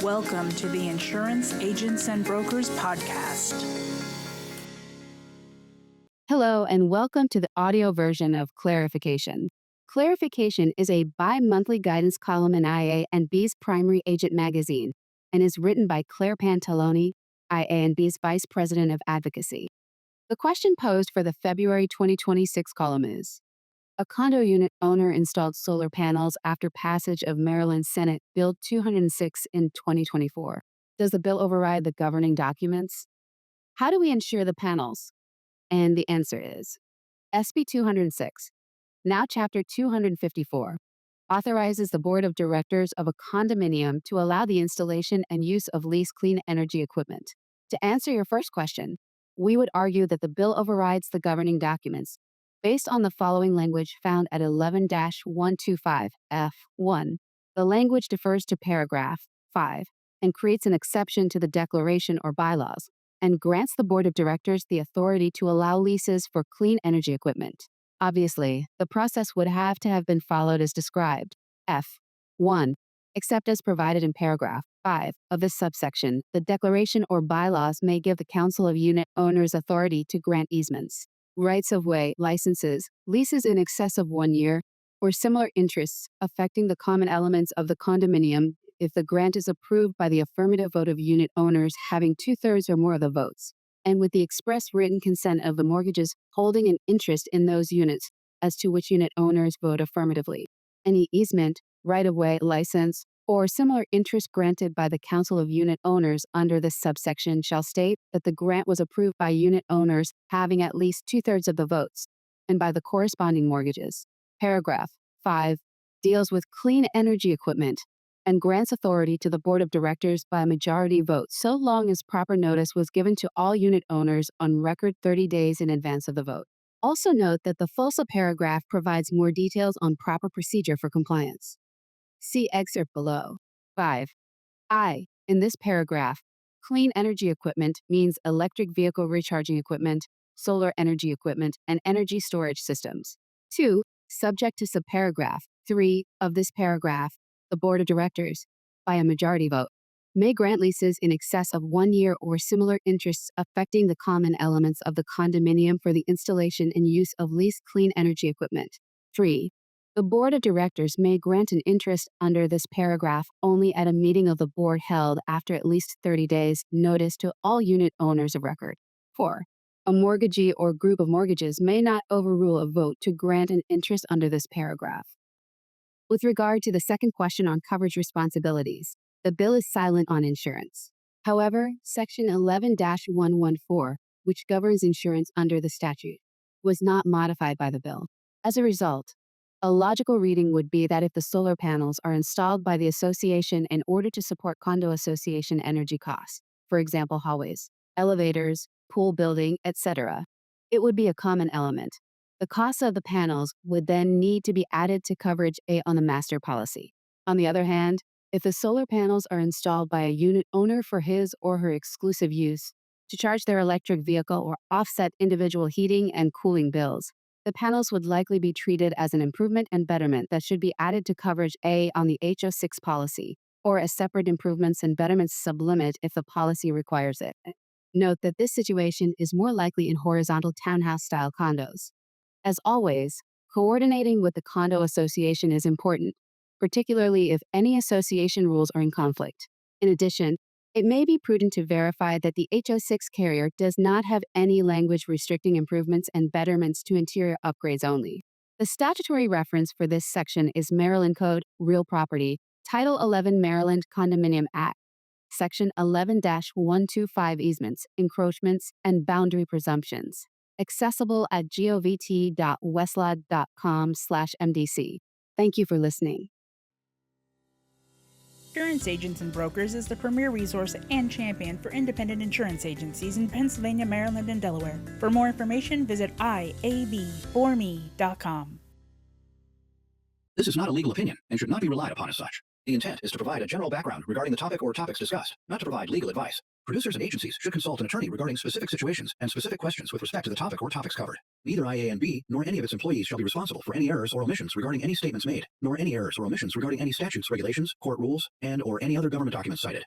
Welcome to the Insurance Agents and Brokers Podcast. Hello, and welcome to the audio version of Claire-ification. Claire-ification is a bi-monthly guidance column in IA&B's primary agent magazine and is written by Claire Pantaloni, IA&B's Vice President of Advocacy. The question posed for the February 2026 column is, a condo unit owner installed solar panels after passage of Maryland Senate Bill 206 in 2024. Does the bill override the governing documents? How do we insure the panels? And the answer is SB 206, now Chapter 254, authorizes the Board of Directors of a condominium to allow the installation and use of leased clean energy equipment. To answer your first question, we would argue that the bill overrides the governing documents based on the following language found at 11-125F1. The language defers to paragraph 5 and creates an exception to the declaration or bylaws, and grants the Board of Directors the authority to allow leases for clean energy equipment. Obviously, the process would have to have been followed as described. F1. Except as provided in paragraph 5 of this subsection, the declaration or bylaws may give the Council of Unit Owners authority to grant easements, rights-of-way, licenses, leases in excess of 1 year, or similar interests affecting the common elements of the condominium if the grant is approved by the affirmative vote of unit owners having 2/3 or more of the votes, and with the express written consent of the mortgages holding an interest in those units as to which unit owners vote affirmatively. Any easement, right-of-way, license, or similar interest granted by the Council of Unit Owners under this subsection shall state that the grant was approved by unit owners having at least 2/3 of the votes, and by the corresponding mortgages. Paragraph 5 deals with clean energy equipment and grants authority to the Board of Directors by a majority vote so long as proper notice was given to all unit owners on record 30 days in advance of the vote. Also note that the full subparagraph provides more details on proper procedure for compliance. See excerpt below. 5. I. In this paragraph, clean energy equipment means electric vehicle recharging equipment, solar energy equipment, and energy storage systems. 2. Subject to subparagraph 3 of this paragraph, the Board of Directors, by a majority vote, may grant leases in excess of 1 year or similar interests affecting the common elements of the condominium for the installation and use of leased clean energy equipment. 3. The Board of Directors may grant an interest under this paragraph only at a meeting of the board held after at least 30 days notice to all unit owners of record. 4. A mortgagee or group of mortgages may not overrule a vote to grant an interest under this paragraph. With regard to the second question on coverage responsibilities, the bill is silent on insurance. However, Section 11-114, which governs insurance under the statute, was not modified by the bill. As a result, a logical reading would be that if the solar panels are installed by the association in order to support condo association energy costs, for example, hallways, elevators, pool building, etc., it would be a common element. The cost of the panels would then need to be added to coverage A on the master policy. On the other hand, if the solar panels are installed by a unit owner for his or her exclusive use, to charge their electric vehicle or offset individual heating and cooling bills, the panels would likely be treated as an improvement and betterment that should be added to coverage A on the HO6 policy, or as separate improvements and betterments sublimit if the policy requires it. Note that this situation is more likely in horizontal townhouse-style condos. As always, coordinating with the condo association is important, particularly if any association rules are in conflict. In addition, it may be prudent to verify that the HO6 carrier does not have any language restricting improvements and betterments to interior upgrades only. The statutory reference for this section is Maryland Code, Real Property, Title 11 Maryland Condominium Act, Section 11-125 Easements, Encroachments, and Boundary Presumptions, accessible at govt.westlaw.com/MDC. Thank you for listening. Insurance Agents and Brokers is the premier resource and champion for independent insurance agencies in Pennsylvania, Maryland, and Delaware. For more information, visit iabforme.com. This is not a legal opinion and should not be relied upon as such. The intent is to provide a general background regarding the topic or topics discussed, not to provide legal advice. Producers and agencies should consult an attorney regarding specific situations and specific questions with respect to the topic or topics covered. Neither IA&B nor any of its employees shall be responsible for any errors or omissions regarding any statements made, nor any errors or omissions regarding any statutes, regulations, court rules, and/or any other government documents cited.